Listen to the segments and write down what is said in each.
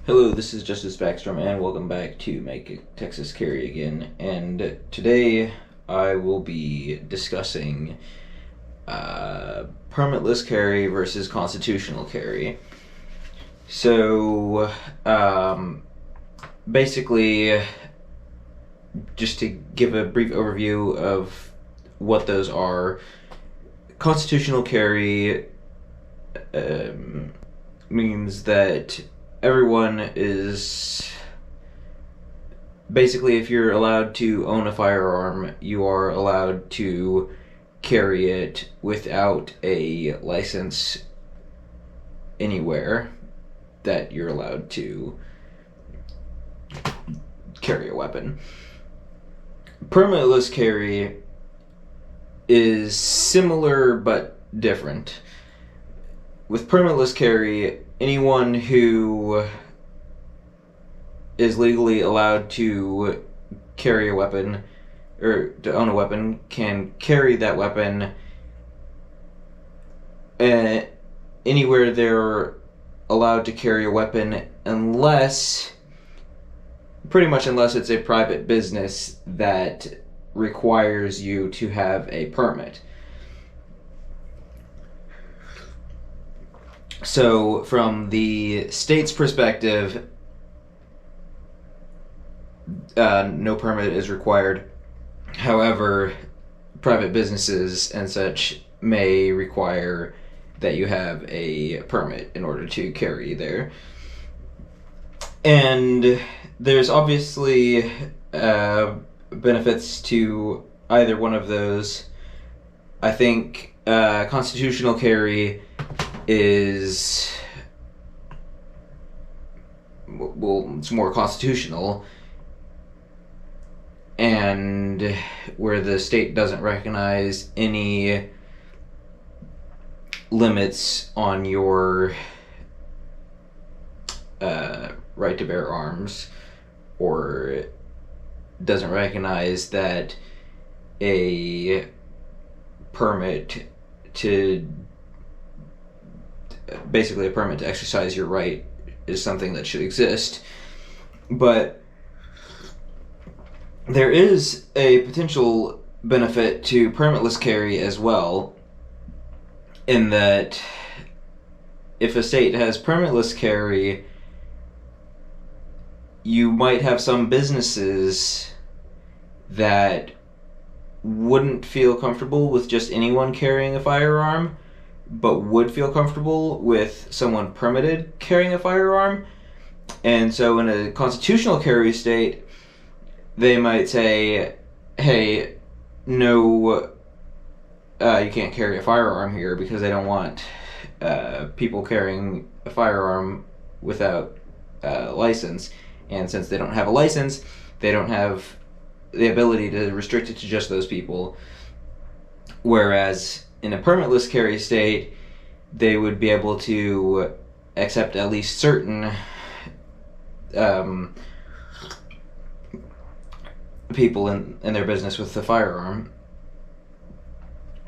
Hello, this is Justice Backstrom, and welcome back to Make Texas Carry Again. And today I will be discussing permitless carry versus constitutional carry. So, basically, just to give a brief overview of what those are, constitutional carry means that everyone is basically, if you're allowed to own a firearm, you are allowed to carry it without a license anywhere that you're allowed to carry a weapon. Permitless carry is similar but different. With permitless carry, anyone who is legally allowed to carry a weapon or to own a weapon can carry that weapon anywhere they're allowed to carry a weapon, unless it's a private business that requires you to have a permit. So, from the state's perspective, no permit is required. However, private businesses and such may require that you have a permit in order to carry there. And there's obviously benefits to either one of those. I think constitutional carry is, well, it's more constitutional, and where the state doesn't recognize any limits on your right to bear arms, or doesn't recognize that a permit to exercise your right is something that should exist. But there is a potential benefit to permitless carry as well, in that if a state has permitless carry, you might have some businesses that wouldn't feel comfortable with just anyone carrying a firearm, but would feel comfortable with someone permitted carrying a firearm. And so in a constitutional carry state, they might say, hey, no, you can't carry a firearm here, because they don't want people carrying a firearm without a license. And since they don't have a license, they don't have the ability to restrict it to just those people. Whereas in a permitless carry state, they would be able to accept at least certain people in their business with the firearm.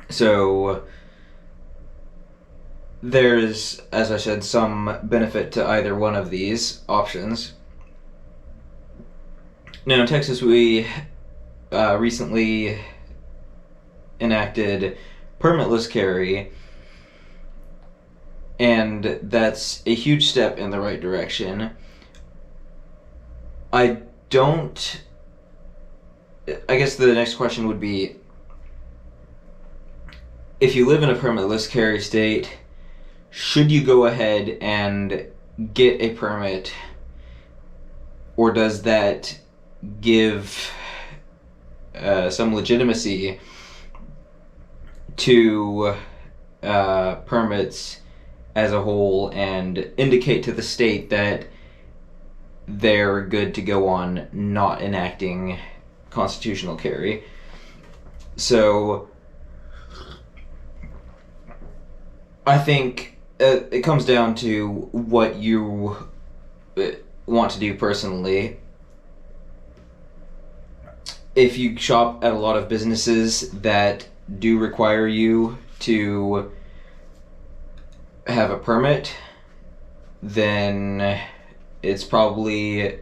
So there's, as I said, some benefit to either one of these options. Now, in Texas, we recently enacted permitless carry, and that's a huge step in the right direction. I guess the next question would be, if you live in a permitless carry state, should you go ahead and get a permit, or does that give some legitimacy to permits as a whole, and indicate to the state that they're good to go on not enacting constitutional carry? So I think it comes down to what you want to do personally. If you shop at a lot of businesses that do require you to have a permit, then it's probably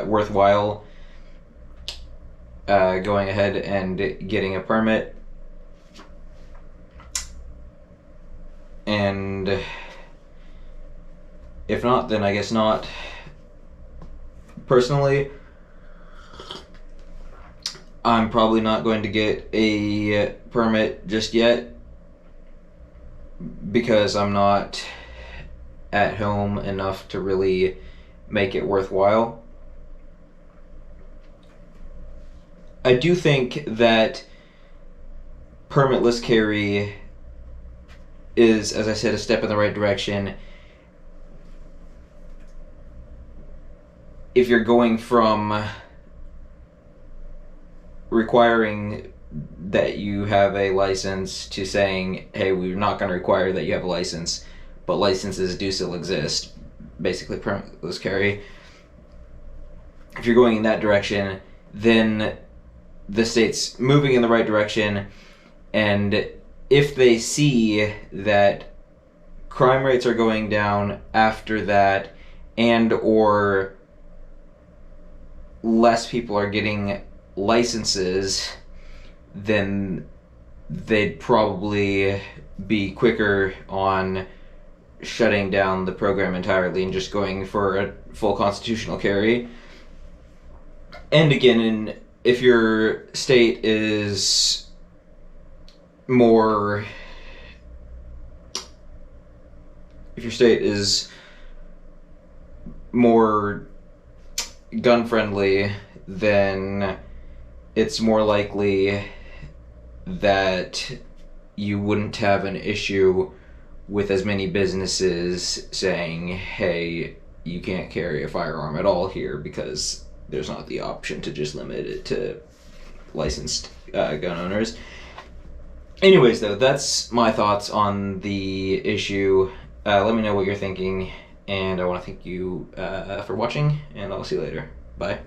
worthwhile going ahead and getting a permit. And if not, then I guess not. Personally, I'm probably not going to get a permit just yet because I'm not at home enough to really make it worthwhile. I do think that permitless carry is, as I said, a step in the right direction. If you're going from requiring that you have a license to saying, hey, we're not going to require that you have a license, but licenses do still exist, basically permitless carry. If you're going in that direction, then the state's moving in the right direction, and if they see that crime rates are going down after that, and or less people are getting licenses, then they'd probably be quicker on shutting down the program entirely and just going for a full constitutional carry. And again, if your state is more gun friendly, then it's more likely that you wouldn't have an issue with as many businesses saying, hey, you can't carry a firearm at all here, because there's not the option to just limit it to licensed gun owners. Anyways, though, that's my thoughts on the issue. Let me know what you're thinking, and I want to thank you for watching, and I'll see you later. Bye.